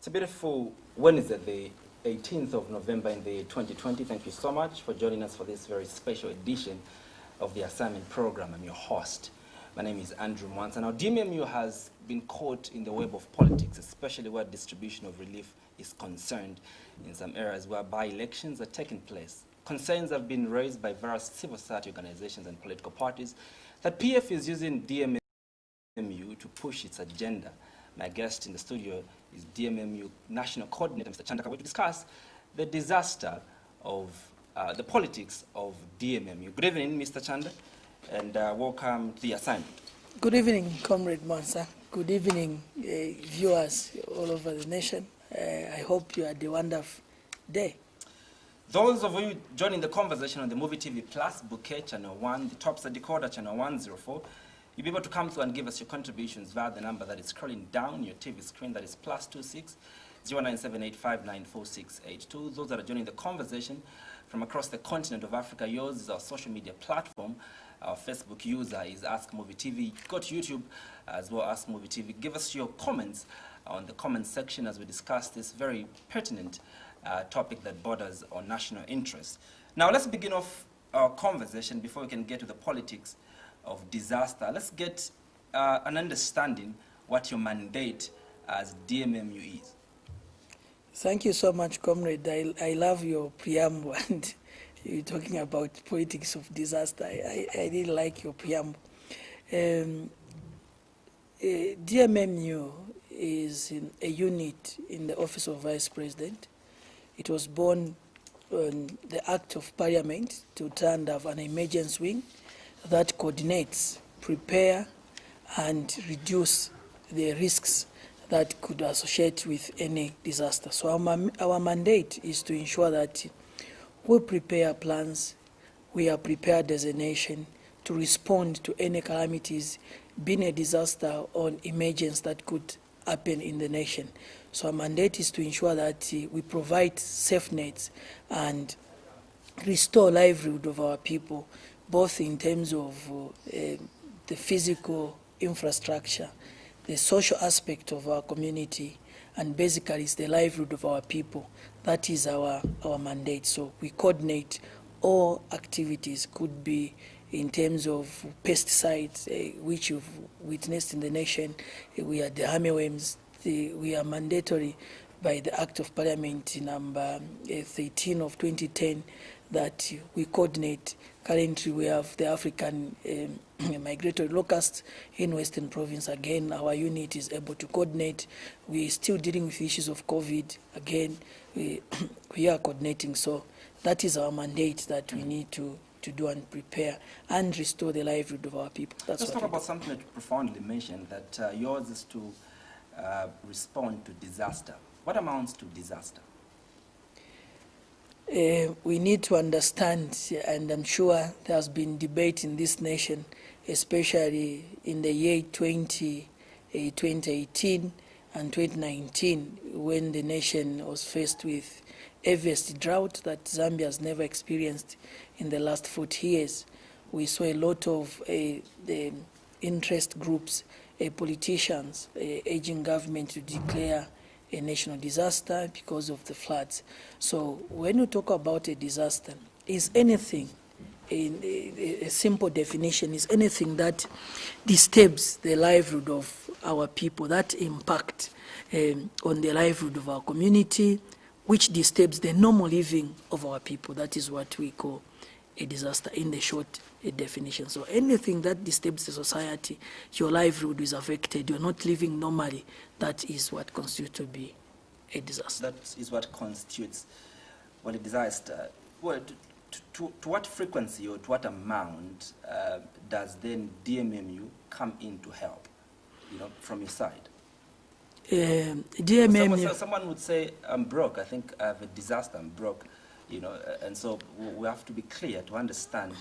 a beautiful Wednesday, the 18th of November in the 2020. Thank you so much for joining us for this very special edition of the assignment program. I'm your host. My name is Andrew Mwansa. Now, DMMU has been caught in the web of politics, especially where distribution of relief is concerned in some areas where by-elections are taking place. Concerns have been raised by various civil society organizations and political parties that PF is using DMMU to push its agenda. My guest in the studio is DMMU National Coordinator, Mr. Chanda Kabwe, to discuss the disaster of the politics of DMMU. Good evening, Mr. Chanda, and welcome to the assignment. Good evening, Comrade Mwansa. Good evening, viewers all over the nation. I hope you had a wonderful day. Those of you joining the conversation on the Muvi TV Plus, Bouquet Channel 1, the Topside Decoder Channel 104, you'll be able to come through and give us your contributions via the number that is scrolling down your TV screen, that is +26 0978594682. Those that are joining the conversation from across the continent of Africa, yours is our social media platform. Our Facebook user is Ask Muvi TV. Go to YouTube as well, Ask Muvi TV. Give us your comments on the comment section as we discuss this very pertinent topic that borders on national interest. Now, let's begin off our conversation before we can get to the politics of disaster. Let's get an understanding what your mandate as DMMU is. Thank you so much, Comrade. I love your preamble and you're talking about politics of disaster. I really like your preamble. DMMU is a unit in the Office of Vice President. It was born on the Act of Parliament to turn have an emergency wing that coordinates, prepare, and reduce the risks that could associate with any disaster. So our mandate is to ensure that we prepare plans, we are prepared as a nation to respond to any calamities, being a disaster or emergency that could happen in the nation. So our mandate is to ensure that we provide safe nets and restore livelihood of our people, both in terms of the physical infrastructure, the social aspect of our community, and basically it's the livelihood of our people. That is our mandate. So we coordinate all activities, could be in terms of pesticides, which you've witnessed in the nation. We are the armyworms. We are mandatory by the Act of Parliament number 13 of 2010 that we coordinate. Currently, we have the African migratory locusts in Western Province. Again, our unit is able to coordinate. We're still dealing with issues of COVID. Again, we are coordinating. So that is our mandate that we need to do and prepare and restore the livelihood of our people. Let's talk about something that you profoundly mentioned, that yours is to respond to disaster. What amounts to disaster? We need to understand, and I'm sure there has been debate in this nation, especially in the year 2018 and 2019, when the nation was faced with heaviest drought that Zambia has never experienced in the last 40 years. We saw a lot of the interest groups, politicians urging government to declare a national disaster because of the floods. So when you talk about a disaster, is anything, in a simple definition, is anything that disturbs the livelihood of our people, that impact on the livelihood of our community, which disturbs the normal living of our people. That is what we call a disaster in the short definition. So anything that disturbs the society, your livelihood is affected, you're not living normally, that is what constitutes to be a disaster. That is what constitutes a disaster. Well, to what frequency or to what amount does then DMMU come in to help, from your side? DMMU. Someone would say, I'm broke. I think I have a disaster, I'm broke. And so we have to be clear to understand,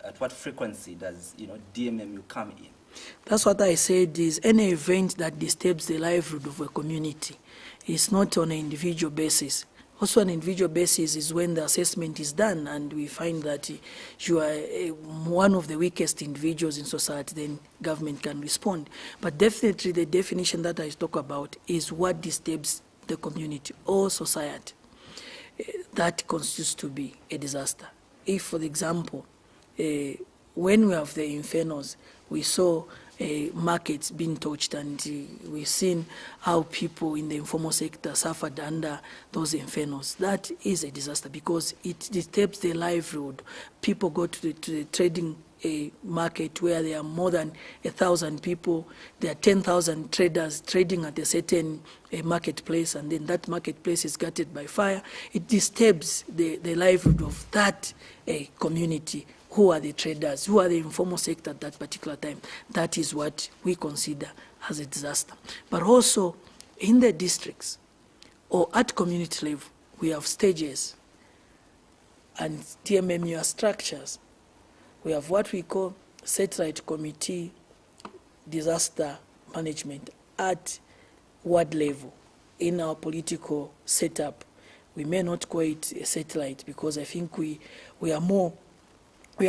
at what frequency does, DMMU come in? That's what I said, is any event that disturbs the livelihood of a community. It's not on an individual basis. Also, on an individual basis is when the assessment is done and we find that you are one of the weakest individuals in society, then government can respond. But definitely the definition that I talk about is what disturbs the community or society. That constitutes to be a disaster. If, for example, when we have the infernos, we saw markets being touched, and we've seen how people in the informal sector suffered under those infernos. That is a disaster because it disturbs their livelihood. People go to the trading market where there are more than 1,000 people. There are 10,000 traders trading at a certain marketplace, and then that marketplace is gutted by fire. It disturbs the livelihood of that community. Who are the traders? Who are the informal sector at that particular time? That is what we consider as a disaster. But also in the districts or at community level, we have stages and DMMU structures. We have what we call satellite committee disaster management at ward level. In our political setup, we may not call it a satellite because I think we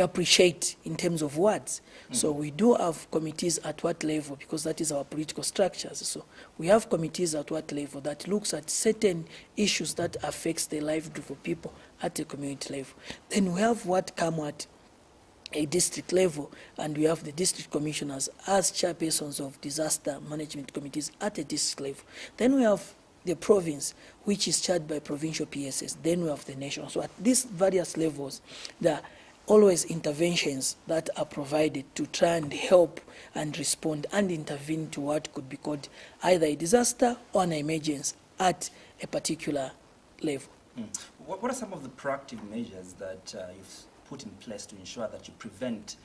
appreciate in terms of words. So we do have committees at what level because that is our political structures. So we have committees at what level that looks at certain issues that affects the livelihood of people at the community level. Then we have what come at a district level, and we have the district commissioners as chairpersons of disaster management committees at a district level. Then we have the province, which is chaired by provincial PSS. Then we have the nation. So at these various levels, there are always interventions that are provided to try and help and respond and intervene to what could be called either a disaster or an emergency at a particular level. What are some of the proactive measures that you've put in place to ensure that you prevent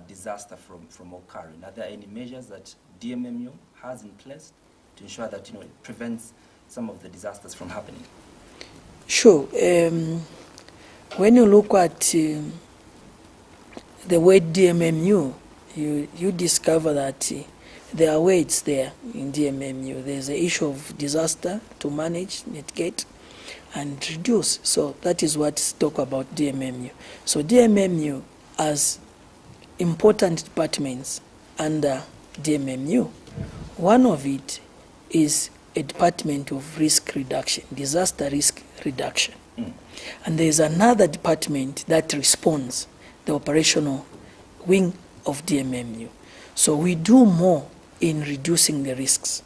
disaster from occurring? Are there any measures that DMMU has in place to ensure that it prevents some of the disasters from happening? Sure. When you look at the word DMMU, you discover that there are words there in DMMU. There's the issue of disaster to manage, mitigate, and reduce. So that is what's talk about DMMU. So DMMU has important departments under DMMU. One of it is a department of risk reduction, disaster risk reduction. And there's another department that responds, the operational wing of DMMU. So we do more in reducing the risks.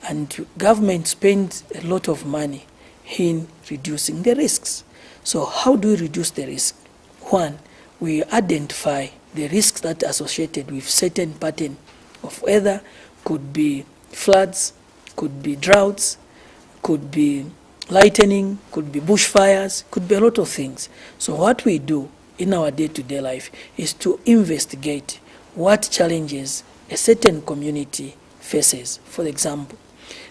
And government spends a lot of money in reducing the risks. So how do we reduce the risk? One, we identify the risks that are associated with certain pattern of weather. Could be floods, could be droughts, could be lightning, could be bushfires, could be a lot of things. So what we do in our day-to-day life is to investigate what challenges a certain community faces. For example,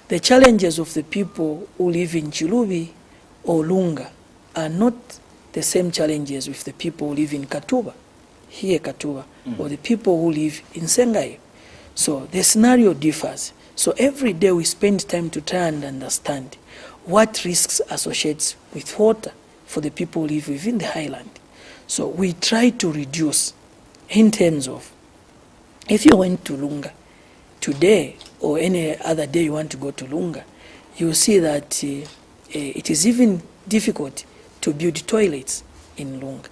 the challenges of the people who live in Chilubi or Lunga are not the same challenges with the people who live in Katuba, or the people who live in Sengai. So the scenario differs. So every day we spend time to try and understand what risks associates with water for the people who live within the highland. So we try to reduce in terms of, if you went to Lunga today or any other day you want to go to Lunga, you will see that it is even difficult to build toilets in Lunga.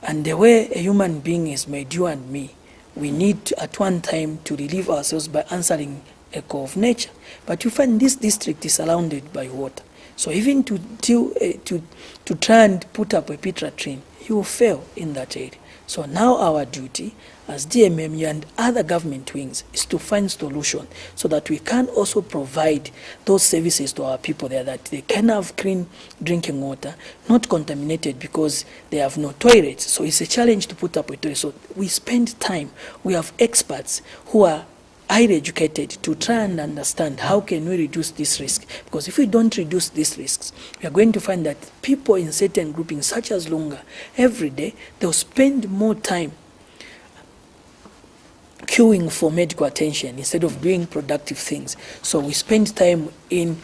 And the way a human being is made, you and me, we need at one time to relieve ourselves by answering a call of nature. But you find this district is surrounded by water. So even to try and put up a Petra train, you will fail in that area. So now our duty as DMMU and other government wings is to find solution so that we can also provide those services to our people there, that they can have clean drinking water, not contaminated because they have no toilets. So it's a challenge to put up a toilet. So we spend time, we have experts who are highly educated to try and understand how can we reduce this risk. Because if we don't reduce these risks, we are going to find that people in certain groupings, such as Lunga, every day, they'll spend more time queuing for medical attention instead of doing productive things. So we spend time in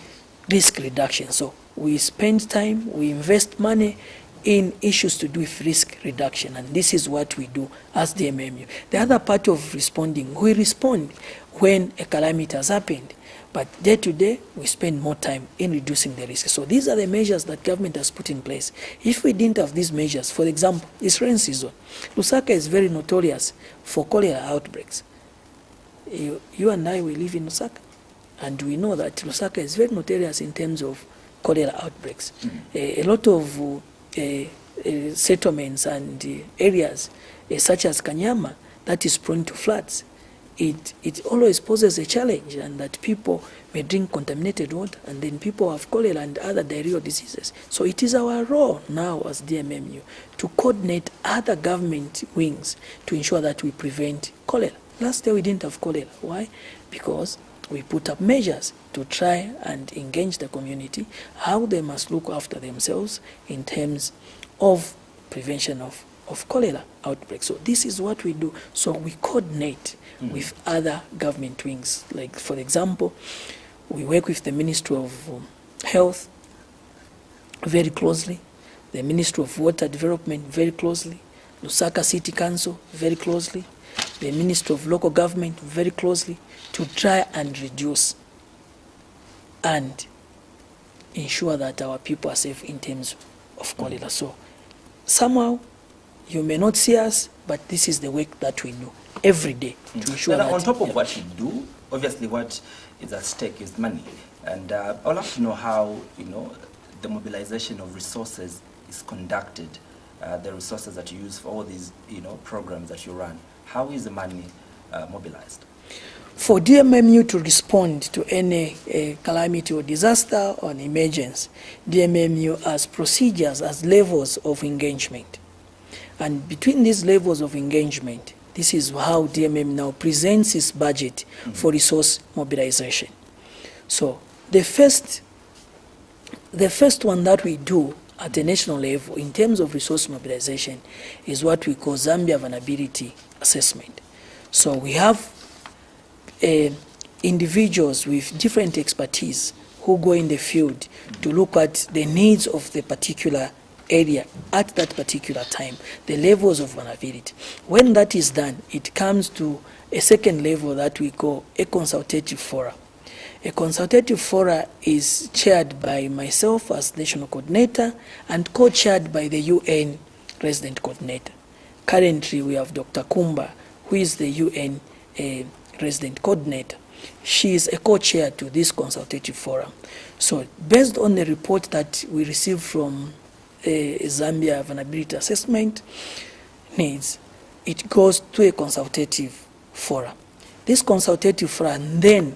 risk reduction. So we spend time, we invest money in issues to do with risk reduction, and this is what we do as DMMU. The other part of responding, we respond when a calamity has happened, but day to day, we spend more time in reducing the risk. So these are the measures that government has put in place. If we didn't have these measures, for example, it's rain season. Lusaka is very notorious for cholera outbreaks. You and I, we live in Lusaka, and we know that Lusaka is very notorious in terms of cholera outbreaks. A lot of settlements and areas such as Kanyama that is prone to floods, it always poses a challenge, and that people may drink contaminated water, and then people have cholera and other diarrheal diseases. So it is our role now as DMMU to coordinate other government wings to ensure that we prevent cholera. Last year we didn't have cholera. Why? Because we put up measures to try and engage the community, how they must look after themselves in terms of prevention of cholera outbreaks. So this is what we do. So we coordinate with other government wings. Like, for example, we work with the Ministry of Health very closely, the Ministry of Water Development very closely, Lusaka City Council very closely, the Ministry of Local Government very closely, to try and reduce and ensure that our people are safe in terms of cholera. So somehow you may not see us, but this is the work that we do every day to ensure that. On top of what you do, obviously what is at stake is money. And I'd love to know how, the mobilization of resources is conducted, the resources that you use for all these, programs that you run. How is the money mobilized? For DMMU to respond to any calamity or disaster or an emergency, DMMU has procedures, has levels of engagement. And between these levels of engagement, this is how DMMU now presents its budget for resource mobilization. So the first one that we do at the national level in terms of resource mobilization is what we call Zambia Vulnerability Assessment. So we have individuals with different expertise who go in the field to look at the needs of the particular area at that particular time, the levels of vulnerability. When that is done, it comes to a second level that we call a consultative forum. A consultative forum is chaired by myself as national coordinator and co-chaired by the UN resident coordinator. Currently, we have Dr. Kumba, who is the UN resident coordinator. She is a co-chair to this consultative forum. So based on the report that we received from Zambia Vulnerability Assessment needs, it goes to a consultative forum. This consultative forum then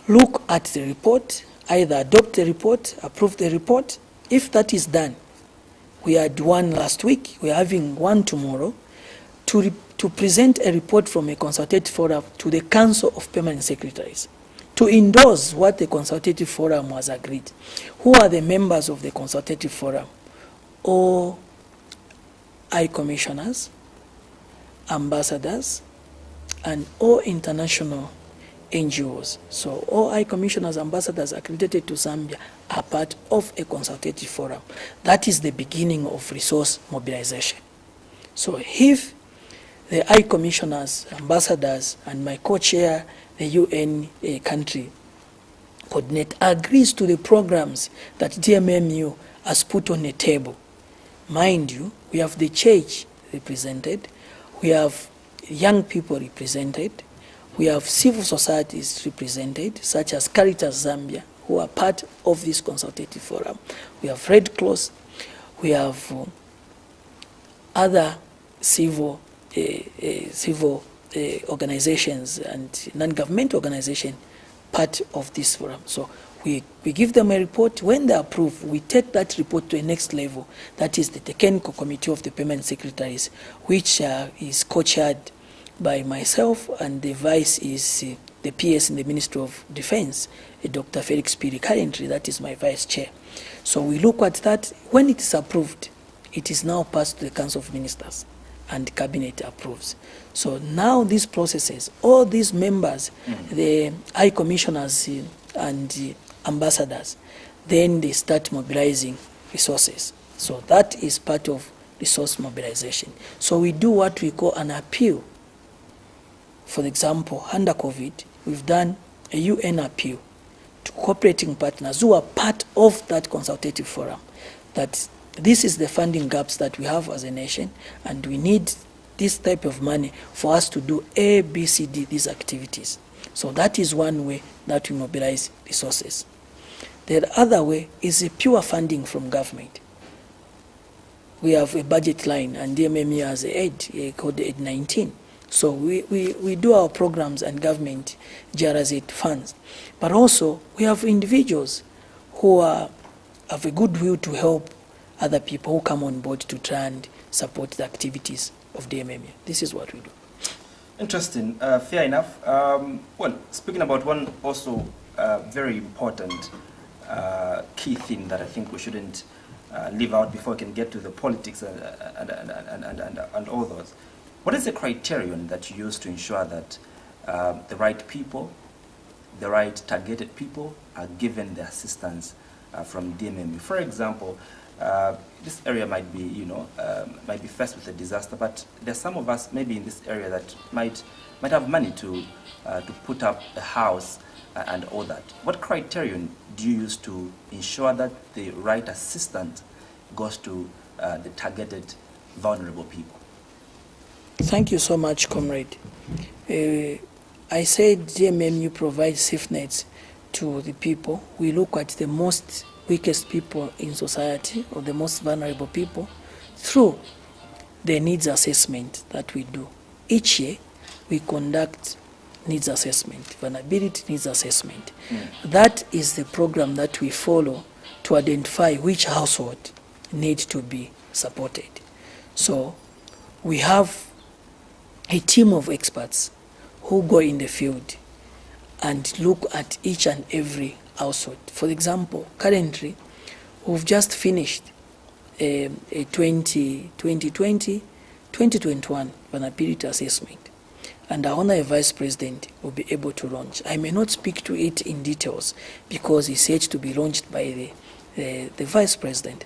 look at the report, either adopt the report, approve the report. If that is done, we had one last week, we are having one tomorrow, to present a report from a consultative forum to the Council of Permanent Secretaries to endorse what the consultative forum has agreed. Who are the members of the consultative forum? All high commissioners, ambassadors, and all international NGOs. So all high commissioners, ambassadors accredited to Zambia are part of a consultative forum. That is the beginning of resource mobilization. So if the high commissioners, ambassadors, and my co-chair, the UN country coordinator, agrees to the programs that DMMU has put on the table, mind you, we have the church represented, we have young people represented, we have civil societies represented, such as Caritas Zambia, who are part of this consultative forum. We have Red Cross, we have other civil organizations and non-government organizations part of this forum. So we give them a report. When they approve, we take that report to a next level. That is the technical committee of the permanent secretaries, which is co-chaired by myself, and the vice is the PS in the Ministry of Defense, Dr. Felix Piri. Currently, that is my vice chair. So we look at that. When it is approved, it is now passed to the Council of Ministers, and Cabinet approves. So now these processes, all these members, the high commissioners and ambassadors, then they start mobilizing resources. So that is part of resource mobilization. So we do what we call an appeal. For example, under COVID, we've done a UN appeal to cooperating partners who are part of that consultative forum, that this is the funding gaps that we have as a nation, and we need this type of money for us to do A, B, C, D, these activities. So that is one way that we mobilize resources. The other way is a pure funding from government. We have a budget line, and DMMU has a aid called Aid 19. So we do our programs and government generates it funds. But also we have individuals who have a good will to help other people who come on board to try and support the activities of DMMU. This is what we do. Interesting. Fair enough. Well, speaking about one also very important key thing that I think we shouldn't leave out before we can get to the politics and all those. What is the criterion that you use to ensure that the right people, the right targeted people are given the assistance from DMMU? For example, this area might be, might be faced with a disaster, but there's some of us maybe in this area that might have money to put up a house and all that. What criterion do you use to ensure that the right assistance goes to the targeted vulnerable people? Thank you so much, comrade. I said DMMU provides safe nets to the people. We look at the most weakest people in society, or the most vulnerable people, through the needs assessment that we do. Each year, we conduct needs assessment, vulnerability needs assessment. That is the program that we follow to identify which household needs to be supported. So we have a team of experts who go in the field and look at each and every household. For example, currently, we've just finished a 2020-2021 vulnerability assessment, and our Honorary Vice President will be able to launch. I may not speak to it in details because it's yet to be launched by the Vice President.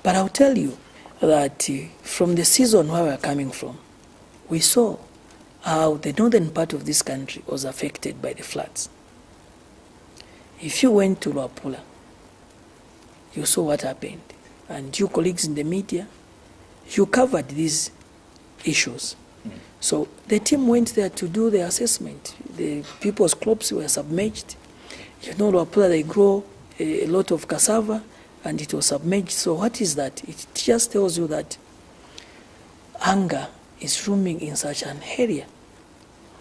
But I'll tell you that from the season where we're coming from, we saw how the northern part of this country was affected by the floods. If you went to Luapula, you saw what happened. And you colleagues in the media, you covered these issues. So the team went there to do the assessment. The people's crops were submerged. You know, Luapula, they grow a lot of cassava, and it was submerged. So what is that? It just tells you that hunger is roaming in such an area.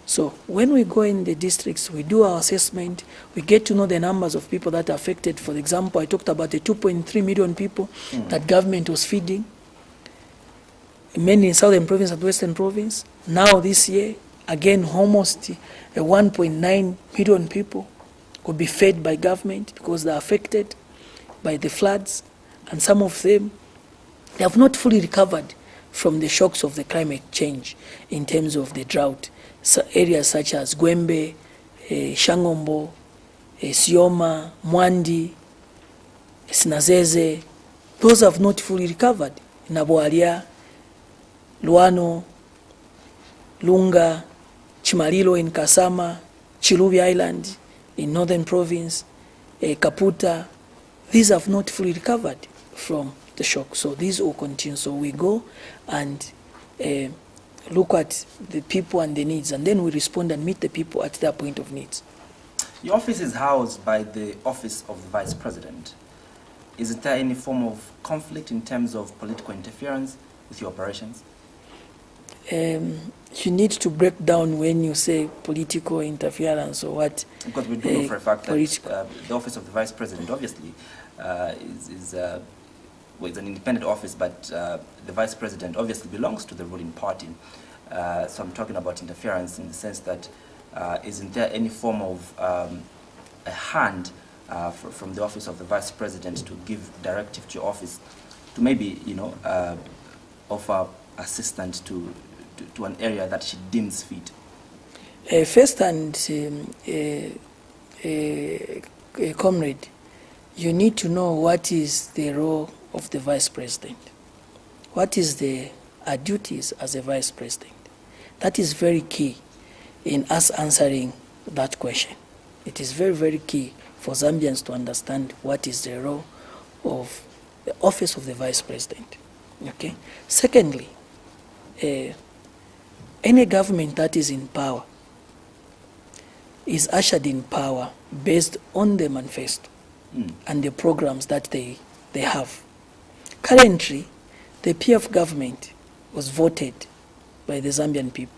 So when we go in the districts, we do our assessment, we get to know the numbers of people that are affected. For example, I talked about the 2.3 million people that government was feeding, mainly in Southern Province and Western Province. Now this year, again, almost 1.9 million people will be fed by government because they're affected by the floods, and some of them, they have not fully recovered from the shocks of the climate change in terms of the drought. So areas such as Gwembe, Shangombo, Sioma, Mwandi, Sinazeze, those have not fully recovered. Naboalia, Luano, Lunga, Chimalilo in Kasama, Chilubi Island in Northern Province, Kaputa, these have not fully recovered from the shock. So these will continue. So we go and look at the people and the needs, and then we respond and meet the people at their point of needs. Your office is housed by the Office of the Vice President. Is there any form of conflict in terms of political interference with your operations? You need to break down when you say political interference or what. Because we do know for a fact that the Office of the Vice President obviously is an independent office, but the Vice President obviously belongs to the ruling party. So I'm talking about interference in the sense that isn't there any form of a hand from the Office of the Vice President to give directive to your office to maybe, offer assistance to an area that she deems fit? First, and comrade, you need to know what is the role of the vice president. What is our duties as a vice president? That is very key in us answering that question. It is very, very key for Zambians to understand what is the role of the office of the vice president. Okay. Secondly, any government that is in power is ushered in power based on the manifesto and the programs that they have. Currently, the PF government was voted by the Zambian people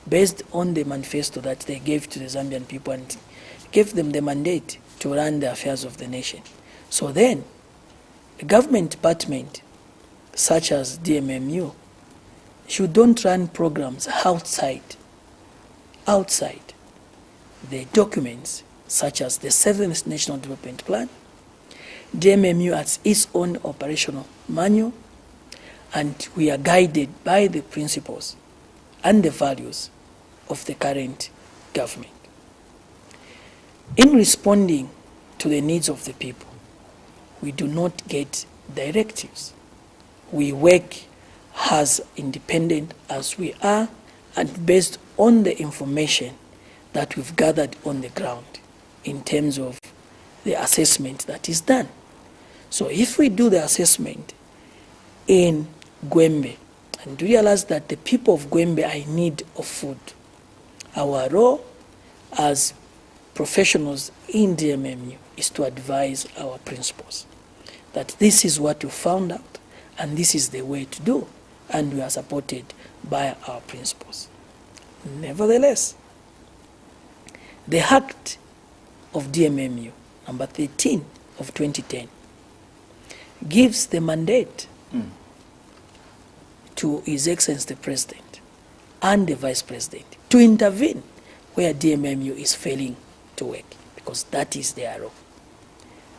based on the manifesto that they gave to the Zambian people and gave them the mandate to run the affairs of the nation. So then, a government department such as DMMU should not run programs outside the documents such as the 7th National Development Plan. DMMU has its own operational manual, and we are guided by the principles and the values of the current government. In responding to the needs of the people, we do not get directives. We work as independent as we are and based on the information that we've gathered on the ground in terms of the assessment that is done. So if we do the assessment in Gwembe and realize that the people of Gwembe are in need of food, our role as professionals in DMMU is to advise our principals that this is what you found out and this is the way to do, and we are supported by our principals. Nevertheless, the Act of DMMU, number 13 of 2010, gives the mandate to His Excellency the President and the Vice President to intervene where DMMU is failing to work, because that is their role.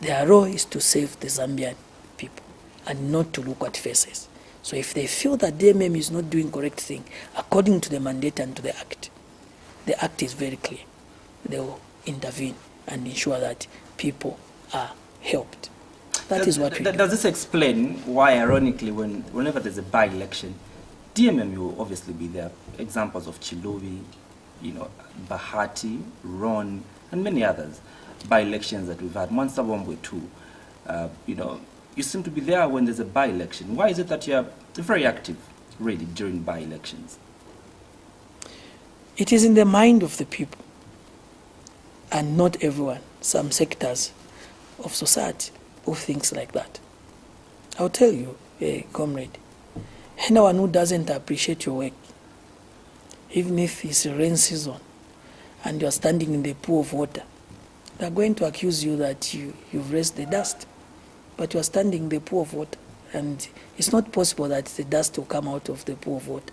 Their role is to save the Zambian people and not to look at faces. So if they feel that DMMU is not doing correct thing according to the mandate and to the act is very clear. They will intervene and ensure that people are helped. That is what we do. Does this explain why, ironically, whenever there's a by-election, DMMU will obviously be there? Examples of Chilubi, Bahati, Ron, and many others by-elections that we've had. Monster Bombwe too. You seem to be there when there's a by-election. Why is it that you're very active, really, during by-elections? It is in the mind of the people, and not everyone. Some sectors of society who thinks like that. I'll tell you, comrade, anyone who doesn't appreciate your work, even if it's a rain season and you're standing in the pool of water, they're going to accuse you that you've raised the dust, but you're standing in the pool of water, and it's not possible that the dust will come out of the pool of water.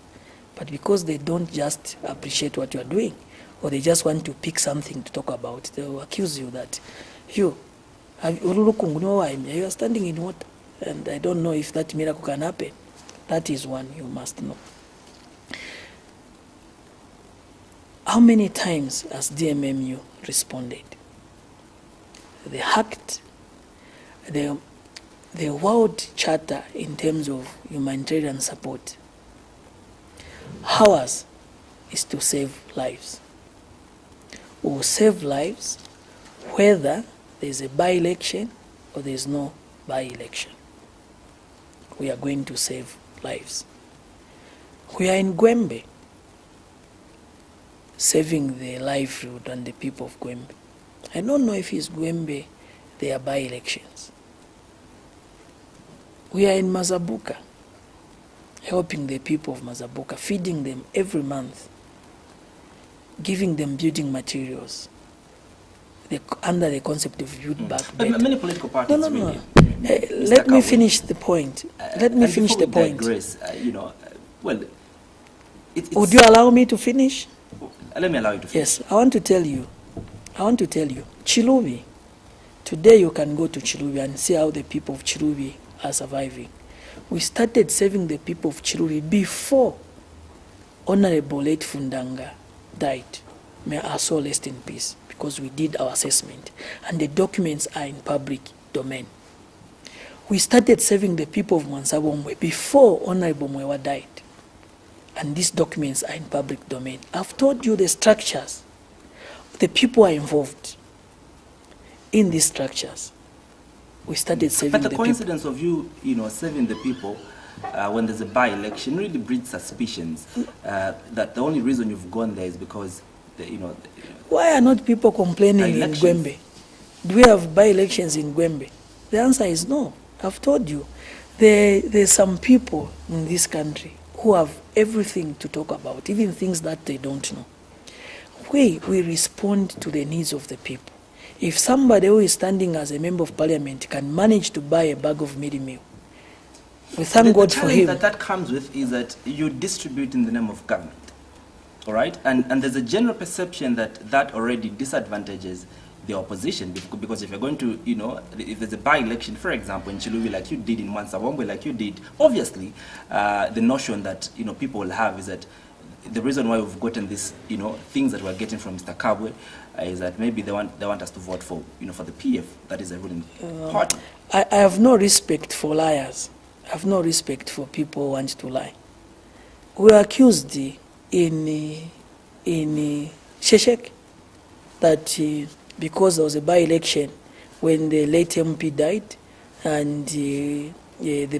But because they don't just appreciate what you're doing, or they just want to pick something to talk about, they will accuse you that you are standing in water, and I don't know if that miracle can happen. That is one you must know. How many times has DMMU responded? The Act, the World Charter in terms of humanitarian support, ours is to save lives. We will save lives whether there's a by-election or there's no by-election. We are going to save lives. We are in Gwembe, saving the livelihood and the people of Gwembe. I don't know if it's Gwembe there are by-elections. We are in Mazabuka, helping the people of Mazabuka, feeding them every month, giving them building materials, under the concept of build back better. Many political parties. No. Let me finish the point. Digress, Would you allow me to finish? Let me allow you to finish. Yes, I want to tell you, Chilubi, today you can go to Chilubi and see how the people of Chilubi are surviving. We started saving the people of Chilubi before Honorable late Fundanga died. May our soul rest in peace, because we did our assessment and the documents are in public domain. We started serving the people of Mwansabomwe before Honorable Mwewa died. And these documents are in public domain. I've told you the structures. The people are involved in these structures. We started serving the people. But the coincidence of you, serving the people when there's a by-election really breeds suspicions that the only reason you've gone there is because, Why are not people complaining in Gwembe? Do we have by-elections in Gwembe? The answer is no. I've told you. There's some people in this country who have everything to talk about, even things that they don't know. We respond to the needs of the people. If somebody who is standing as a member of parliament can manage to buy a bag of meal, we thank God for him. That comes with is that you distribute in the name of government, all right? And there's a general perception that already disadvantages the opposition, because if you're going to, if there's a by-election, for example, in Chilubi, like you did in Mwansabomwe, like you did, obviously, the notion that, people will have is that the reason why we've gotten this, things that we're getting from Mr. Kabwe is that maybe they want us to vote for, for the PF, that is a ruling party. I have no respect for liars. I have no respect for people who want to lie. We were accused in Sheshek that because there was a by-election when the late MP died, and the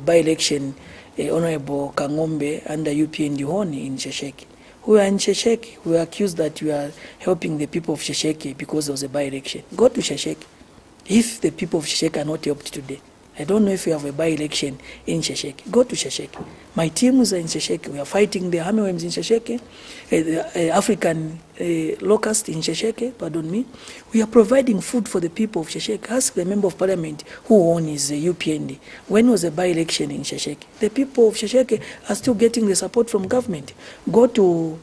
by-election, Honorable Kangombe under UPND Honi in Sheshek. We were in Sheshek. We were accused that we are helping the people of Sheshek because there was a by-election. Go to Sheshek. If the people of Sheshek are not helped today, I don't know if we have a by-election in Sheshek. Go to Sheshek. My teams are in Sheshek. We are fighting the hammerworms in Sheshek, the African locust in Sheshek, pardon me. We are providing food for the people of Sheshek. Ask the member of parliament who owns the UPND. When was a by-election in Sheshek? The people of Sheshek are still getting the support from government. Go to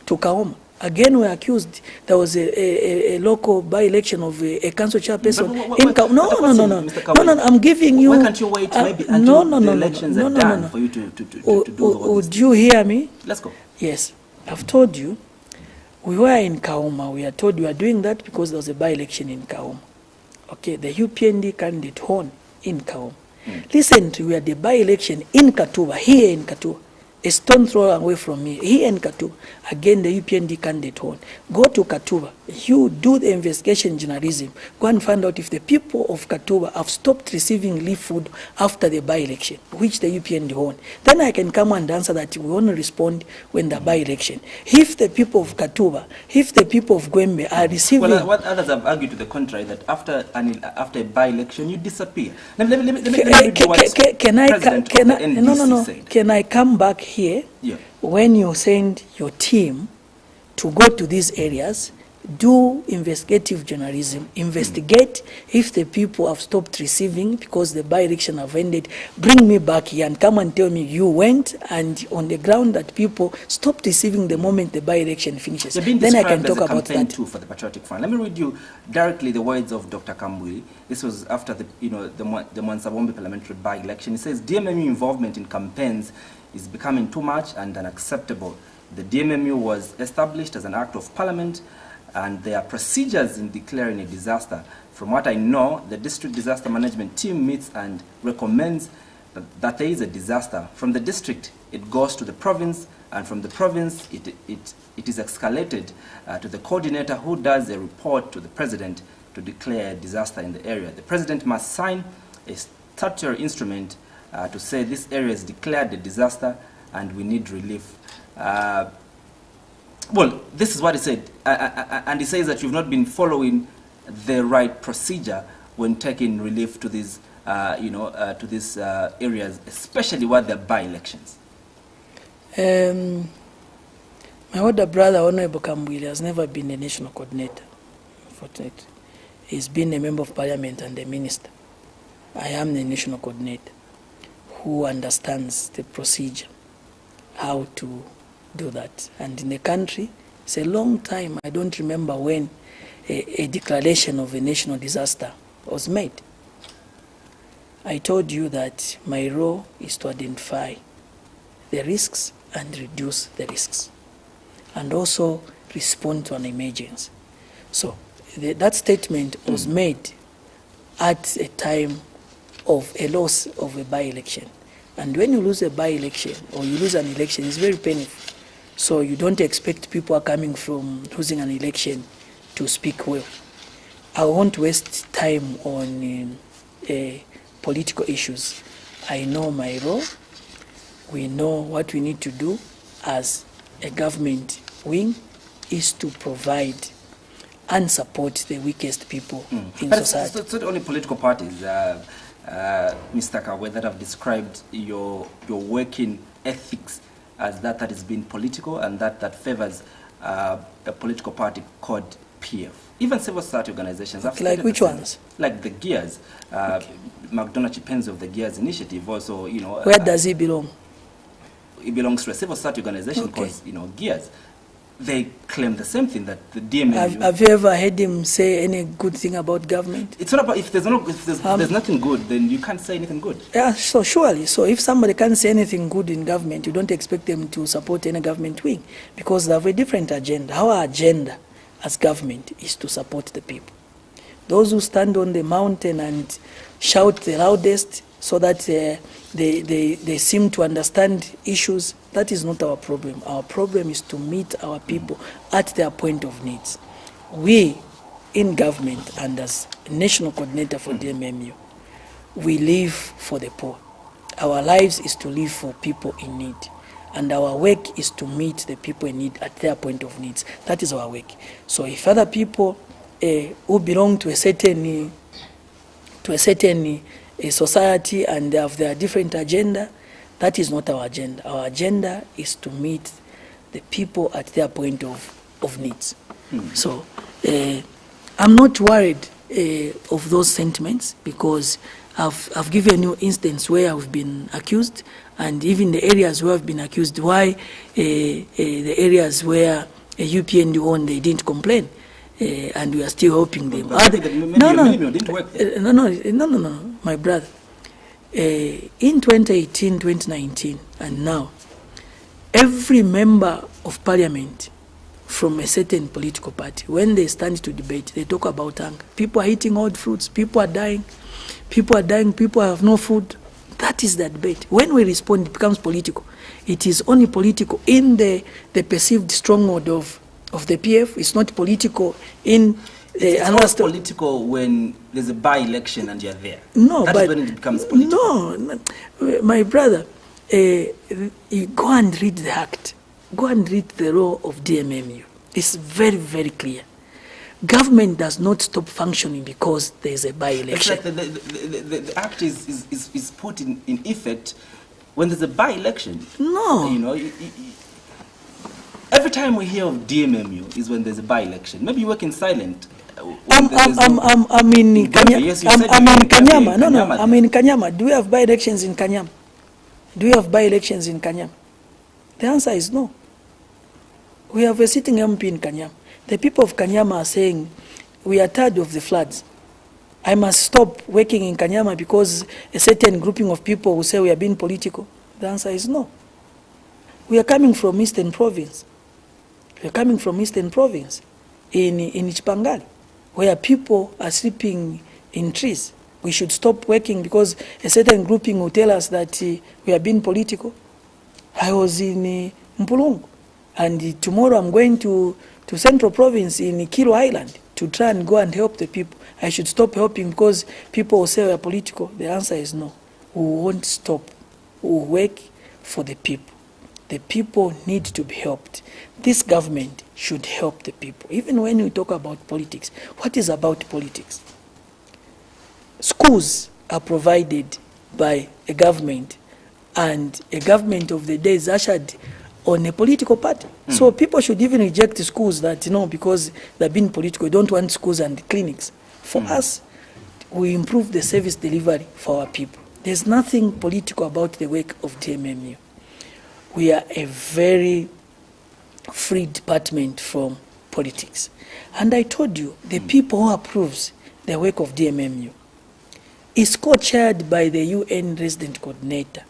Kaoma. Again, we are accused there was a local by-election of a council chairperson. No, I'm giving you. Why can't you wait maybe until the elections are done for you to do all this? Would you hear me? Let's go. Yes. I've told you, we were in Kaoma. We are told we are doing that because there was a by-election in Kaoma. Okay, the UPND candidate won in Kaoma. Listen to, we had the by-election in Katuba, here in Katuba. A stone throw away from me, here in Katuba. Again, the UPND candidate won. Go to Katuba. You do the investigation journalism. Go and find out if the people of Katuba have stopped receiving leaf food after the by-election, which the UPND won. Then I can come and answer that we only respond when the by-election. If the people of Katuba, if the people of Gwembe are receiving... Well, what others have argued to the contrary, that after a by-election, you disappear. Let me read what President of the NDC said. Can I come back here? Yeah. When you send your team to go to these areas, do investigative journalism, investigate if the people have stopped receiving because the by-election have ended, bring me back here and come and tell me you went and on the ground that people stopped receiving the moment the by-election finishes. Then I can talk about that. Too for the Patriotic Front. Let me read you directly the words of Dr. Kabwe. This was after the Mwansabombe parliamentary by-election. He says, DMMU involvement in campaigns is becoming too much and unacceptable. The DMMU was established as an act of parliament, and there are procedures in declaring a disaster. From what I know, the district disaster management team meets and recommends that there is a disaster. From the district, it goes to the province, and from the province, it is escalated to the coordinator, who does a report to the president to declare a disaster in the area. The president must sign a statutory instrument to say this area is declared a disaster and we need relief. Well, this is what he said, and he says that you've not been following the right procedure when taking relief to these, to these areas, especially where there are by-elections. My older brother, Honorable Kambwili, has never been a national coordinator. Unfortunately, he's been a member of parliament and a minister. I am the national coordinator who understands the procedure, how to do that. And in the country, it's a long time. I don't remember when a declaration of a national disaster was made. I told you that my role is to identify the risks and reduce the risks, and also respond to an emergency. So that statement was made at a time of a loss of a by-election. And when you lose a by-election or you lose an election, it's very painful. So you don't expect people are coming from losing an election to speak well. I won't waste time on political issues. I know my role. We know what we need to do as a government wing is to provide and support the weakest people in society. It's not only political parties, Mr. Kabwe, that have described your working ethics as that has been political and that favors a political party called PF. Even civil society organizations have like which ones? Like the Gears. Okay. McDonald Chipenzi of the Gears Initiative also, Where does he belong? He belongs to a civil society organization called, Gears. They claim the same thing, that the DMMU... Have you ever heard him say any good thing about government? It's not about, if there's nothing good, then you can't say anything good. Yeah, so surely. So if somebody can't say anything good in government, you don't expect them to support any government wing, because they have a different agenda. Our agenda as government is to support the people. Those who stand on the mountain and shout the loudest so that they seem to understand issues, that is not our problem. Our problem is to meet our people at their point of needs. We, in government and as national coordinator for DMMU, we live for the poor. Our lives is to live for people in need. And our work is to meet the people in need at their point of needs. That is our work. So if other people who belong to a certain society and they have their different agenda, that is not our agenda. Our agenda is to meet the people at their point of needs. So I'm not worried of those sentiments, because I've given you instance where I've been accused, and even the areas where I've been accused, why the areas where UPND won, they didn't complain. And we are still helping them. No, my brother. In 2018, 2019, and now, every member of parliament from a certain political party, when they stand to debate, they talk about hunger. People are eating old fruits, people are dying, people have no food. That is the debate. When we respond, it becomes political. It is only political in the perceived stronghold of the PF. It's not political in It's political when there's a by-election and you're there. No, that's when it becomes political. No, my brother, you go and read the act. Go and read the law of DMMU. It's very, very clear. Government does not stop functioning because there's a by-election. It's like the act is put in effect when there's a by-election. No. You know, every time we hear of DMMU is when there's a by-election. Maybe you work in silent. I'm in Kanyama. No, I'm in Kanyama. Do we have by-elections in Kanyama? Do we have by-elections in Kanyama? The answer is no. We have a sitting MP in Kanyama. The people of Kanyama are saying, we are tired of the floods. I must stop working in Kanyama because a certain grouping of people will say we are being political. The answer is no. We are coming from Eastern Province. We are coming from Eastern Province in Ichipangali, where people are sleeping in trees. We should stop working because a certain grouping will tell us that we are being political. I was in Mpulungu, and tomorrow I'm going to Central Province in Kilo Island to try and go and help the people. I should stop helping because people will say we are political. The answer is no. We won't stop. We will work for the people. The people need to be helped. This government should help the people. Even when we talk about politics, what is about politics? Schools are provided by a government, and a government of the day is ushered on a political party. So people should even reject schools that, because they're being political, we don't want schools and clinics. For us, we improve the service delivery for our people. There's nothing political about the work of DMMU. We are a very free department from politics. And I told you, the people who approves the work of DMMU is co-chaired by the UN resident coordinator.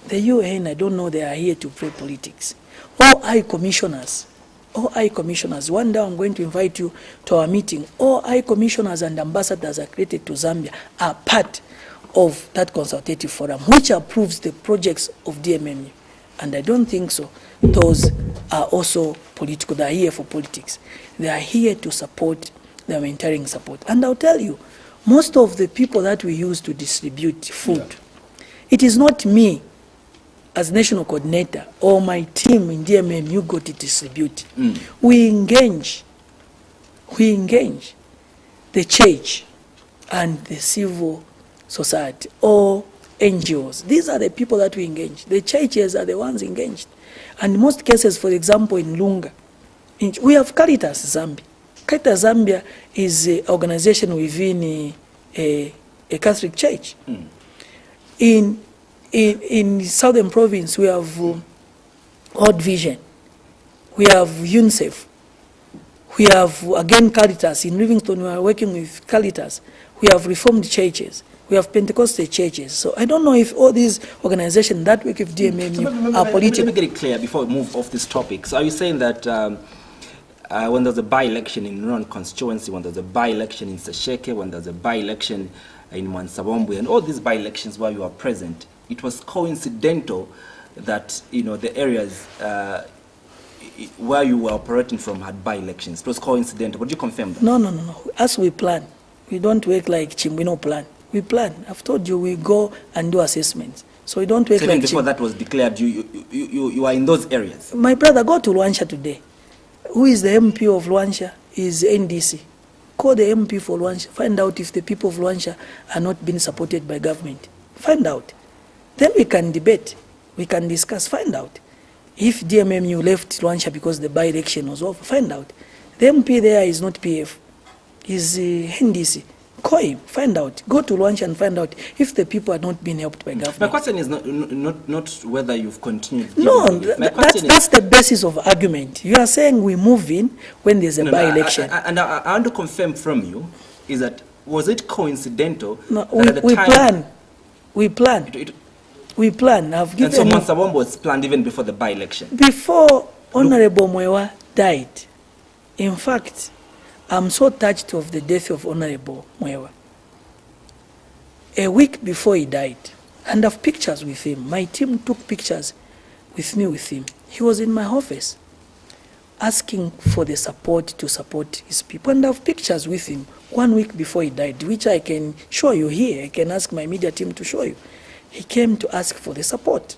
The UN, I don't know, they are here to play politics. All high commissioners all high commissioners, one day I'm going to invite you to our meeting, all high commissioners and ambassadors accredited to Zambia are part of that consultative forum, which approves the projects of DMMU. And I don't think so. Those are also political. They are here for politics. They are here to support the humanitarian support. And I'll tell you, most of the people that we use to distribute food, it is not me as national coordinator or my team in DMMU go to distribute. We engage the church and the civil society or NGOs. These are the people that we engage. The churches are the ones engaged. And in most cases, for example, in Lunga, we have Caritas Zambia. Caritas Zambia is an organization within a Catholic church. In Southern Province, we have World Vision. We have UNICEF. We have, again, Caritas. In Livingston, we are working with Caritas. We have Reformed churches. We have Pentecostal churches. So I don't know if all these organizations that work with DMMU are political. Let me get it clear before we move off this topic. So are you saying that when there's a by-election in Ruan constituency, when there's a by-election in Sesheke, when there's a by-election in Mwansabombwe, and all these by-elections where you are present, it was coincidental that, you know, the areas where you were operating from had by-elections? It was coincidental. Would you confirm that? No. As we plan, we don't work like Chimbino plan. We plan. I've told you we go and do assessments. So we don't work like before that was declared, you are in those areas. My brother, go to Luanshya today. Who is the MP of Luanshya? Is NDC. Call the MP for Luanshya. Find out if the people of Luanshya are not being supported by government. Find out. Then we can debate. We can discuss. Find out. If DMMU left Luanshya because the by-election was over, find out. The MP there is not PF. Is NDC. Call him, find out. Go to Luanshya and find out if the people are not being helped by government. My question is not whether you've continued. No, that's the basis of argument. You are saying we move in when there's a by-election. And I want to confirm from you, is that, was it coincidental? No, we plan. We plan. I've given. And so Mwansabombo was planned even before the by-election? Before Honorable Mwewa died. In fact, I'm so touched of the death of Honorable Mwewa. A week before he died, and I have pictures with him. My team took pictures with me with him. He was in my office asking for the support to support his people. And I have pictures with him 1 week before he died, which I can show you here. I can ask my media team to show you. He came to ask for the support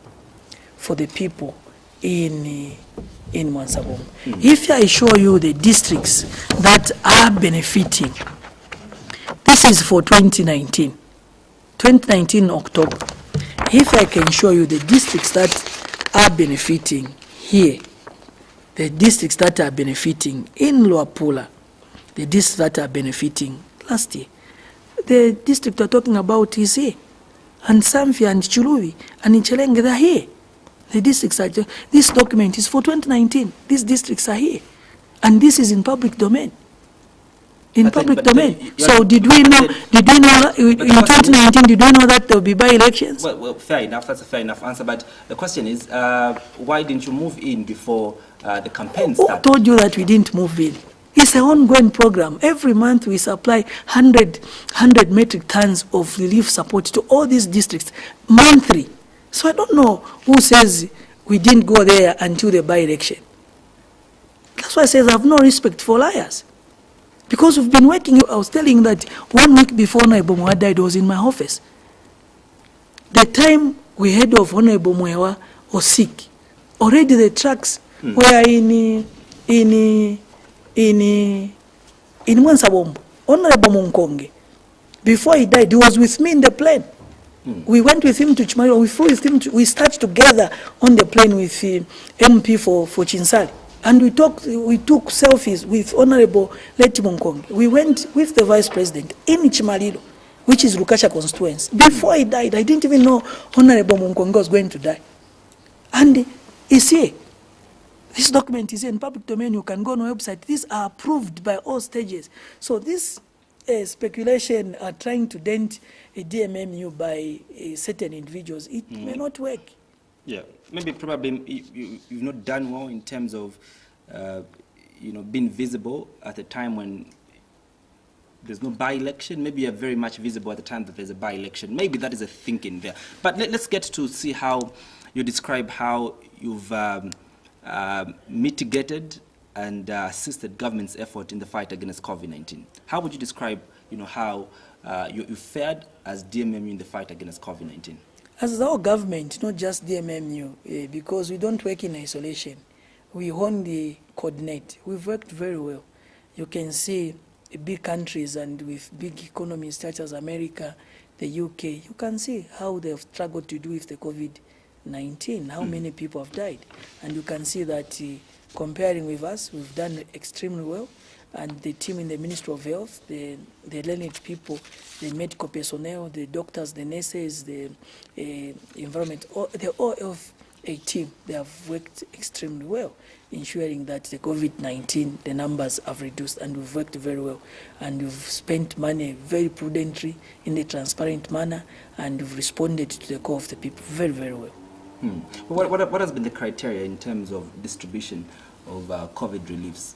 for the people in Mwansabombo. If I show you the districts that are benefiting, this is for 2019 October. If I can show you the districts that are benefiting here, the districts that are benefiting in Luapula, the districts that are benefiting last year, the district we're talking about is here, and Samfia and Chuluvi and Nchelenge, they're here. The districts are, this document is for 2019. These districts are here. And this is in public domain. So did we know in 2019, did we know that there will be by-elections? Well, fair enough. That's a fair enough answer. But the question is, why didn't you move in before the campaign started? Who told you that we didn't move in? It's an ongoing program. Every month we supply 100 metric tons of relief support to all these districts, monthly. So I don't know who says we didn't go there until the by-election. That's why I say I have no respect for liars. Because we've been working, I was telling that 1 week before Honorable Mwewa died, I was in my office. The time we heard of Honorable Mwewa was sick. Already the trucks were in Mwansabombo. Honorable Munkonge, before he died, he was with me in the plane. We went with him to Chimayo. We flew with him. We started together on the plane with MP for Chinsali. And we took selfies with Honorable Leti Munkonge. We went with the Vice President in Chimalilo, which is Lukasha constituency. Before he died, I didn't even know Honorable Munkonge was going to die. And it's here. This document is in public domain. You can go on our website. These are approved by all stages. So this speculation trying to dent a DMMU by certain individuals, it may not work. Yeah, maybe probably you've not done well in terms of been visible at a time when there's no by-election? Maybe you're very much visible at the time that there's a by-election. Maybe that is a thinking there. But let's get to see how you describe how you've mitigated and assisted government's effort in the fight against COVID-19. How would you describe, how you fared as DMMU in the fight against COVID-19? As our government, not just DMMU, because we don't work in isolation. We only coordinate. We've worked very well. You can see big countries and with big economies such as America, the UK, you can see how they've struggled to do with the COVID-19, how many people have died. And you can see that comparing with us, we've done extremely well. And the team in the Ministry of Health, the learned people, the medical personnel, the doctors, the nurses, the environment, they're all of a team. They have worked extremely well, ensuring that the COVID-19, the numbers have reduced, and we've worked very well. And we've spent money very prudently in a transparent manner, and we've responded to the call of the people very, very well. What has been the criteria in terms of distribution of COVID reliefs?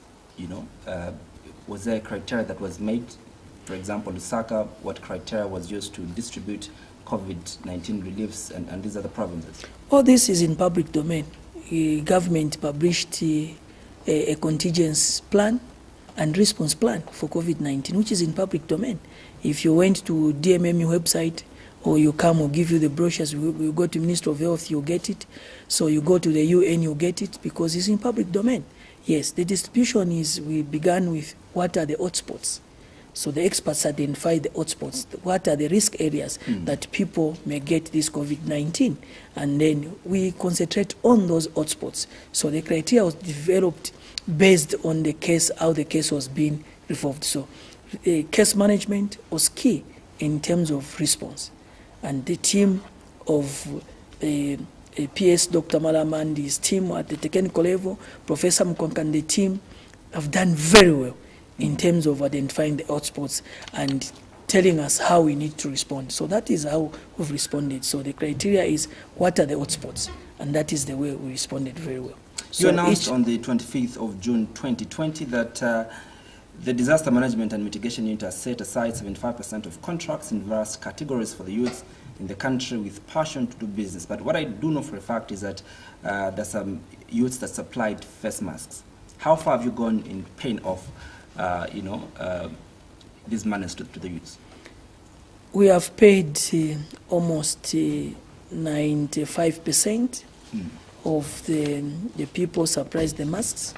Was there a criteria that was made? For example, Lusaka, what criteria was used to distribute COVID-19 reliefs and these other provinces? All this is in public domain. The government published a contingency plan and response plan for COVID-19, which is in public domain. If you went to DMMU website, or you come, we'll give you the brochures, you go to Ministry of Health, you'll get it. So you go to the UN, you'll get it, because it's in public domain. Yes, the distribution is, we began with what are the hotspots. So the experts identify the hotspots. What are the risk areas that people may get this COVID-19? And then we concentrate on those hotspots. So the criteria was developed based on the case, how the case was being resolved. So case management was key in terms of response. And the team of PS Dr. Malama and his team at the technical level, Professor Mkonka and the team have done very well in terms of identifying the hotspots and telling us how we need to respond. So that is how we've responded. So the criteria is what are the hotspots, and that is the way we responded very well. You announced on the 25th of June 2020 that the Disaster Management and Mitigation Unit has set aside 75% of contracts in various categories for the youth in the country with passion to do business. But what I do know for a fact is that there's some youths that supplied face masks. How far have you gone in paying off these monies to the youths? We have paid almost 95% of the people supplies the masks.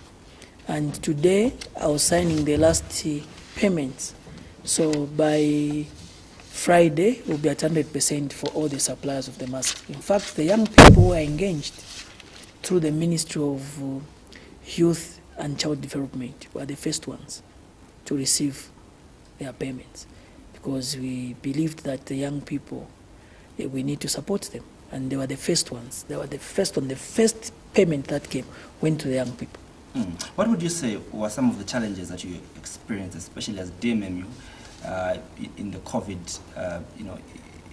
And today I was signing the last payments. So by Friday we'll be at 100% for all the suppliers of the masks. In fact, the young people who are engaged through the Ministry of Youth and Child Development were the first ones to receive their payments, because we believed that the young people, we need to support them, and they were the first ones. They were the first one. The first payment that came went to the young people. What would you say were some of the challenges that you experienced, especially as DMMU, in the COVID,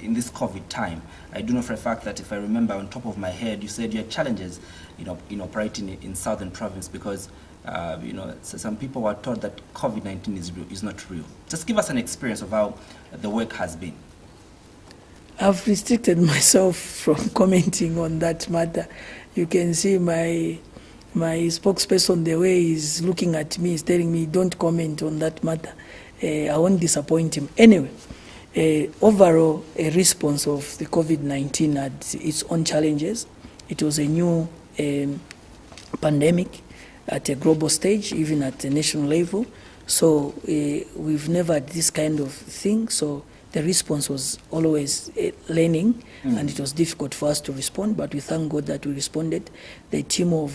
in this COVID time? I do know for a fact that, if I remember on top of my head, you said you had challenges, in operating in southern province because, so some people were told that COVID-19 is not real. Just give us an experience of how the work has been. I've restricted myself from commenting on that matter. You can see my spokesperson, the way he's looking at me, is telling me, don't comment on that matter. I won't disappoint him. Anyway, overall, a response of the COVID-19 had its own challenges. It was a new pandemic at a global stage, even at a national level. So we've never had this kind of thing. So the response was always learning, and it was difficult for us to respond, but we thank God that we responded. The team of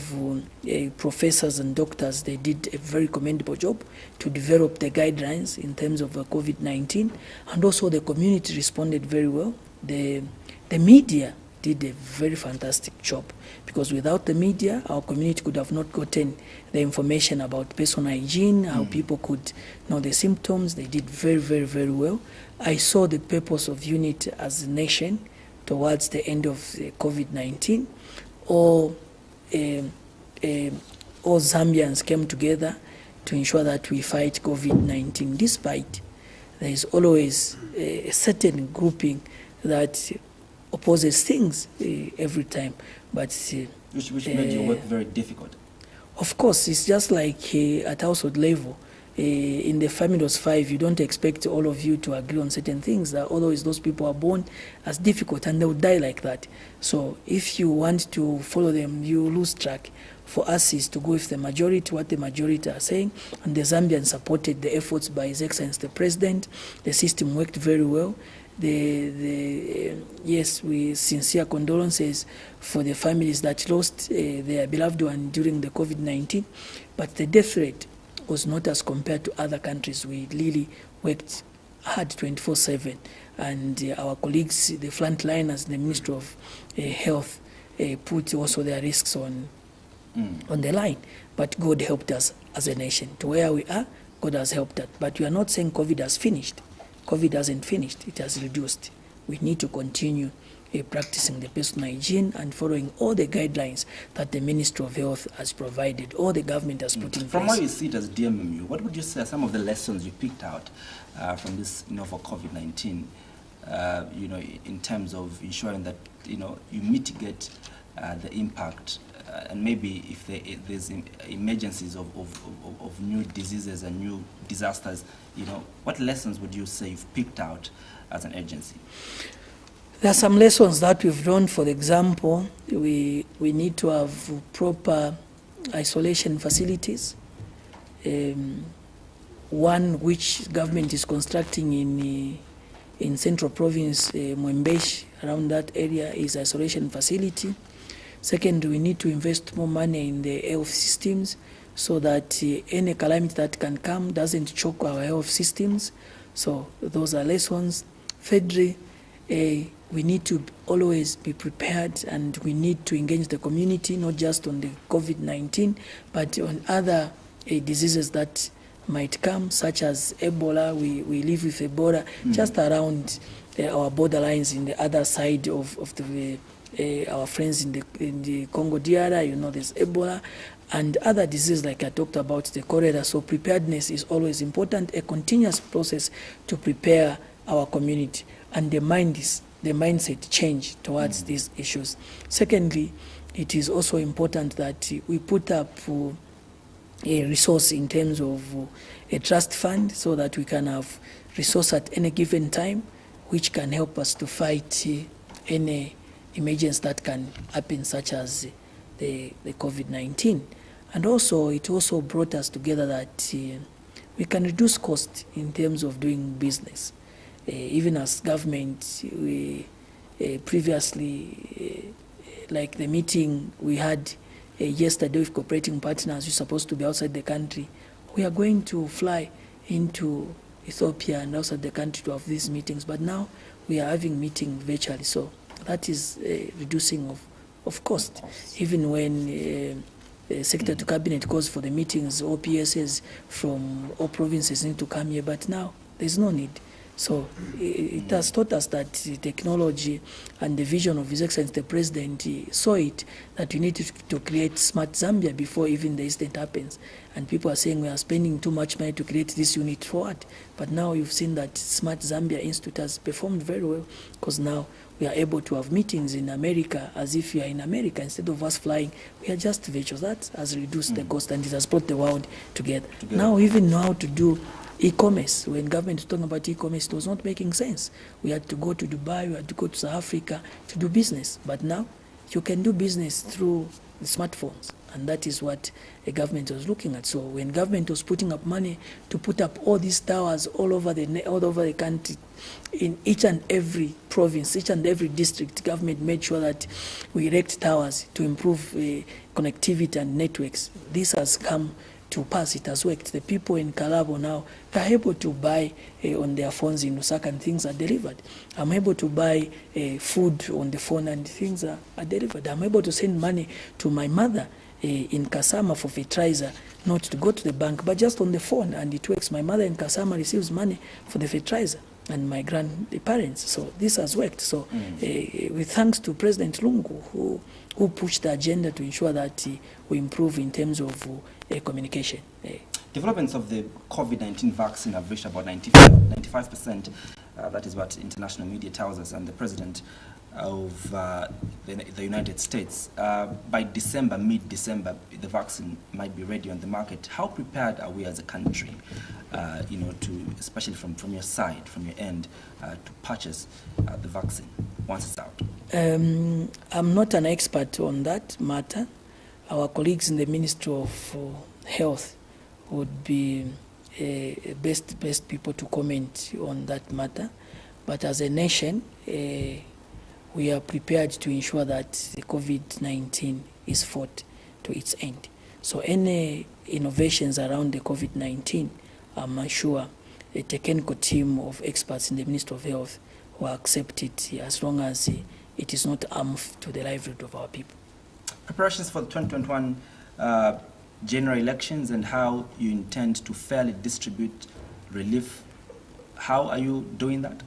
professors and doctors, they did a very commendable job to develop the guidelines in terms of COVID-19, and also the community responded very well. The media did a very fantastic job, because without the media, our community could have not gotten the information about personal hygiene, how people could know the symptoms. They did very, very, very well. I saw the purpose of UNIT as a nation towards the end of COVID-19. All Zambians came together to ensure that we fight COVID-19, despite there is always a certain grouping that opposes things every time. But which made your work very difficult. Of course, it's just like at household level. In the family of 5, you don't expect all of you to agree on certain things. That always those people are born as difficult and they will die like that. So if you want to follow them, you lose track. For us is to go with the majority, what the majority are saying, and the Zambians supported the efforts by His Excellency the President. The system worked very well. Yes, we sincere condolences for the families that lost their beloved one during the COVID-19, but the death rate was not as compared to other countries. We really worked hard 24/7, and our colleagues, the frontliners, the Ministry of Health, put also their risks on the line. But God helped us as a nation. To where we are, God has helped us. But we are not saying COVID has finished. COVID hasn't finished, it has reduced. We need to continue practicing the personal hygiene and following all the guidelines that the Ministry of Health has provided, all the government has put in place. From where you sit as DMMU, what would you say are some of the lessons you picked out from this, for COVID-19, in terms of ensuring that, you mitigate the impact, and maybe if there's emergencies of new diseases and new disasters, what lessons would you say you've picked out as an agency? There are some lessons that we've learned. For example, we need to have proper isolation facilities. One which government is constructing in Central Province, Mwembeshi, around that area is isolation facility. Second, we need to invest more money in the health systems so that any calamity that can come doesn't choke our health systems. So those are lessons. Thirdly, we need to always be prepared, and we need to engage the community, not just on the COVID-19, but on other diseases that might come, such as Ebola. We live with Ebola just around our borderlines in the other side of our friends in the Congo DR, there's Ebola and other diseases like I talked about, the cholera. So preparedness is always important, a continuous process to prepare our community, and the mindset change towards these issues. Secondly, it is also important that we put up a resource in terms of a trust fund, so that we can have resource at any given time, which can help us to fight any emergency that can happen, such as the COVID-19. And also, it also brought us together that we can reduce cost in terms of doing business. Even as government, we previously, like the meeting we had yesterday with cooperating partners who are supposed to be outside the country, we are going to fly into Ethiopia and outside the country to have these meetings, but now we are having meetings virtually. So that is reducing of cost. Even when Secretary to Cabinet calls for the meetings, all PSs from all provinces need to come here, but now there's no need. So it has taught us that technology and the vision of His Excellency the President saw it, that we need to create smart Zambia before even the incident happens. And people are saying we are spending too much money to create this unit forward. But now you've seen that Smart Zambia Institute has performed very well, because now we are able to have meetings in America as if we are in America. Instead of us flying, we are just virtual. That has reduced the cost, and it has brought the world together. Now we even know how to do e-commerce. When government was talking about e-commerce, it was not making sense. We had to go to Dubai, we had to go to South Africa to do business. But now you can do business through the smartphones, and that is what the government was looking at. So when government was putting up money to put up all these towers all over the country, in each and every province, each and every district, government made sure that we erect towers to improve connectivity and networks. This has come to pass. It has worked. The people in Kalabo now are able to buy on their phones in Lusaka, and things are delivered. I'm able to buy food on the phone, and things are delivered. I'm able to send money to my mother in Kasama for fertilizer, not to go to the bank, but just on the phone, and it works. My mother in Kasama receives money for the fertilizer, and my grandparents. So this has worked. So with thanks to President Lungu, who pushed the agenda to ensure that we improve in terms of communication. Developments of the COVID-19 vaccine have reached about 95%. That is what international media tells us, and the president of the United States. By December, mid-December, the vaccine might be ready on the market. How prepared are we as a country, to, especially from your side, from your end, to purchase the vaccine once it's out? I'm not an expert on that matter. Our colleagues in the Ministry of Health would be best people to comment on that matter. But as a nation, we are prepared to ensure that the COVID-19 is fought to its end. So any innovations around the COVID-19, I'm sure a technical team of experts in the Ministry of Health will accept it as long as it is not harmful to the livelihood of our people. Preparations for the 2021 general elections and how you intend to fairly distribute relief, how are you doing that?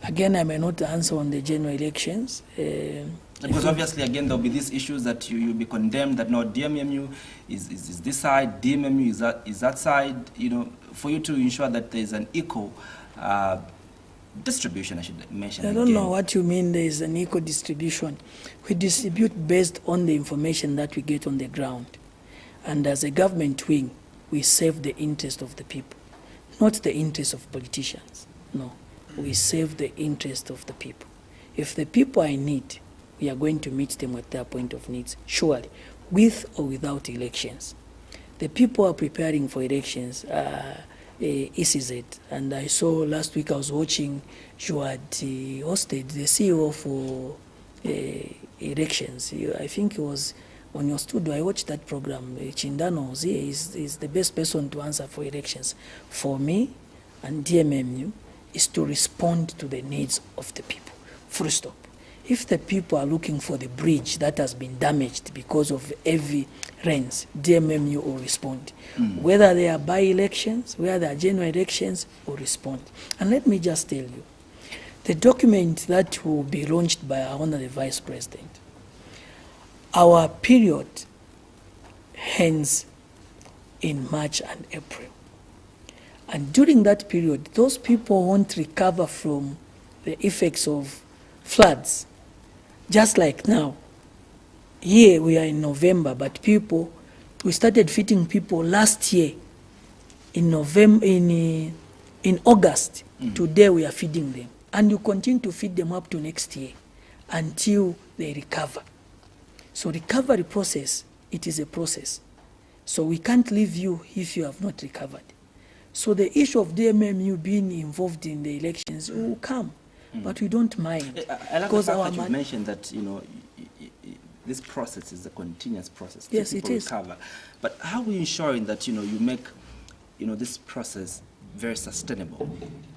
Again, I may not answer on the general elections. Because obviously, again, there will be these issues that you'll be condemned that no, DMMU is this side, DMMU is that side, for you to ensure that there is an equal distribution, I should mention. I don't know what you mean there is an equal distribution. We distribute based on the information that we get on the ground. And as a government wing, we serve the interest of the people, not the interest of politicians. No, we serve the interest of the people. If the people are in need, we are going to meet them at their point of needs, surely, with or without elections. The people are preparing for elections. ECZ, and I saw last week I was watching you had hosted the CEO for elections. I think it was on your studio. I watched that program. Chanda is the best person to answer for elections. For me and DMMU is to respond to the needs of the people. Full stop. If the people are looking for the bridge that has been damaged because of heavy rains, DMMU will respond. Whether they are by-elections, whether they are general elections, will respond. And let me just tell you, the document that will be launched by our Honorable Vice President, our period ends in March and April. And during that period, those people won't recover from the effects of floods. Just like now, here we are in November, but we started feeding people last year in November, in August. Today we are feeding them, and you continue to feed them up to next year until they recover. So recovery process, it is a process. So we can't leave you if you have not recovered. So the issue of DMMU being involved in the elections will come. But we don't mind. I love the fact that you mentioned that this process is a continuous process. Yes, it is. Recover. But how are we ensuring that you make this process very sustainable,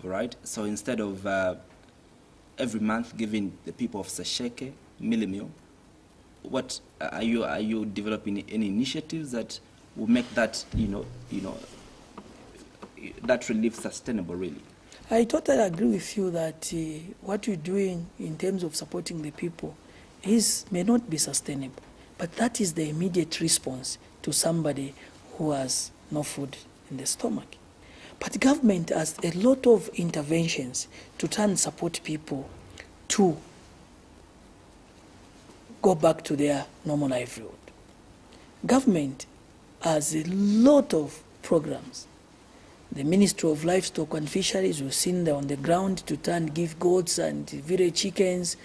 right? So instead of every month giving the people of Sesheke millimil, what are you developing any initiatives that will make that that relief sustainable, really? I totally agree with you that what you're doing in terms of supporting the people may not be sustainable, but that is the immediate response to somebody who has no food in the stomach. But government has a lot of interventions to try and support people to go back to their normal livelihood. Government has a lot of programs. The Ministry of Livestock and Fisheries, we've seen them on the ground to try and give goats and village chickens,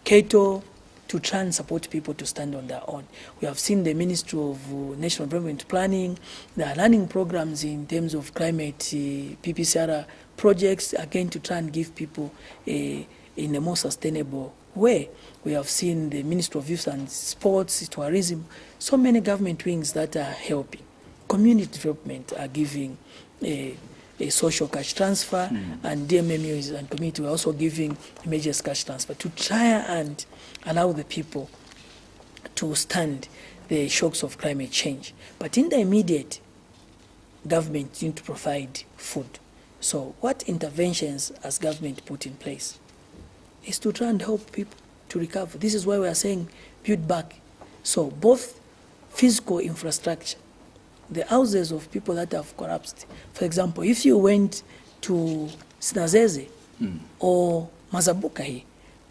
cattle, to try and support people to stand on their own. We have seen the Ministry of National Development Planning. There are learning programs in terms of climate PPCR projects, again, to try and give people in a more sustainable way. We have seen the Ministry of Youth and Sports, Tourism, so many government wings that are helping. Community development are giving a social cash transfer, and DMMU and community are also giving immediate cash transfer to try and allow the people to stand the shocks of climate change. But in the immediate, government need to provide food. So what interventions has government put in place is to try and help people to recover. This is why we are saying build back. So both physical infrastructure, the houses of people that have collapsed. For example, if you went to Sinazeze or Mazabuka here,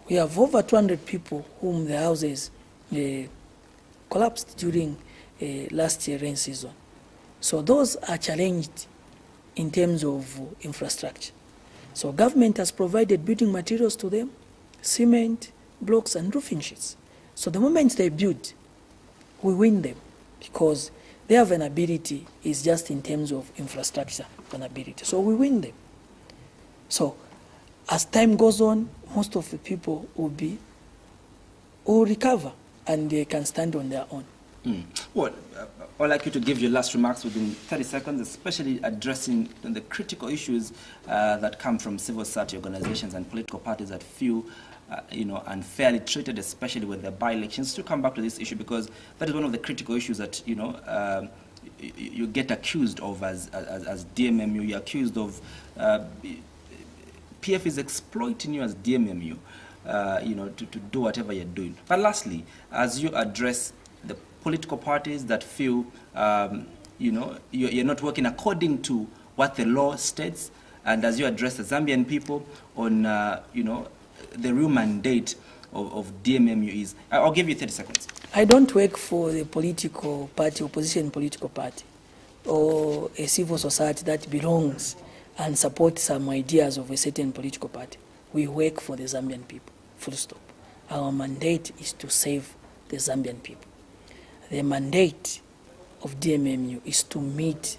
we have over 200 people whom the houses collapsed during last year rain season. So those are challenged in terms of infrastructure. So government has provided building materials to them, cement, blocks, and roofing sheets. So the moment they build, we win them because their vulnerability is just in terms of infrastructure vulnerability. So we win them. So as time goes on, most of the people will recover and they can stand on their own. Well, I'd like you to give your last remarks within 30 seconds, especially addressing the critical issues that come from civil society organizations and political parties that feel unfairly treated, especially with the by-elections. To come back to this issue, because that is one of the critical issues that you get accused of as DMMU. You're accused of PF is exploiting you as DMMU, to do whatever you're doing. But lastly, as you address the political parties that feel, you're not working according to what the law states, and as you address the Zambian people on, the real mandate of DMMU is, I'll give you 30 seconds. I don't work for the political party, opposition political party, or a civil society that belongs and supports some ideas of a certain political party. We work for the Zambian people, full stop. Our mandate is to save the Zambian people. The mandate of DMMU is to meet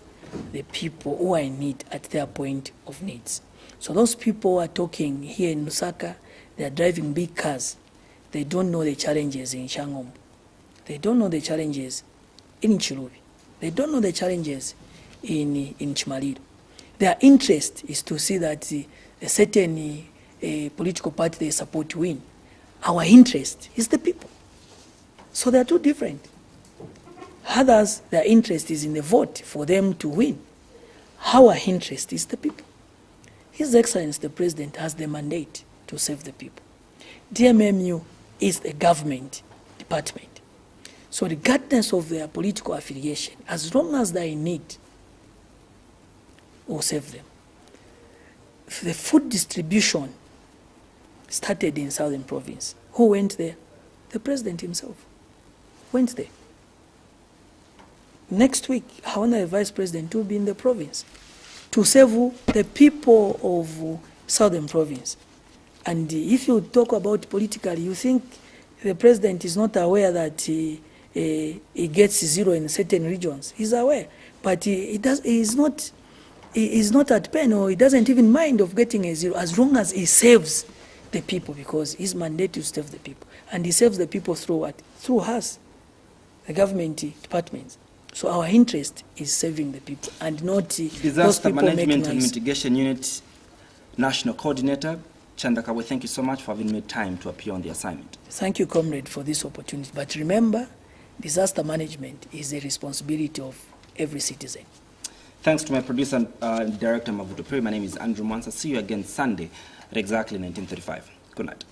the people who are in need at their point of needs. So those people who are talking here in Lusaka, they are driving big cars. They don't know the challenges in Shangombo. They don't know the challenges in Chilubi. They don't know the challenges in Chimaliro. Their interest is to see that a certain political party they support win. Our interest is the people. So they are two different. Others, their interest is in the vote for them to win. Our interest is the people. His Excellency the President has the mandate to save the people. DMMU is a government department. So regardless of their political affiliation, as long as they need, we'll save them. The food distribution started in Southern Province. Who went there? The President himself went there. Next week, the Vice President will be in the province to save the people of Southern Province. And if you talk about politically, you think the President is not aware that he gets zero in certain regions. He's aware, but he's not at pain, or he doesn't even mind of getting a zero, as long as he saves the people, because his mandate is to save the people. And he saves the people through what? Through us, the government departments. So our interest is saving the people and not Disaster Management and Mitigation Unit National Coordinator, Chanda Kabwe, thank you so much for having made time to appear on the assignment. Thank you, comrade, for this opportunity. But remember, disaster management is a responsibility of every citizen. Thanks to my producer and director, Mavuto Peri. My name is Andrew Mwansa. See you again Sunday at exactly 19:35. Good night.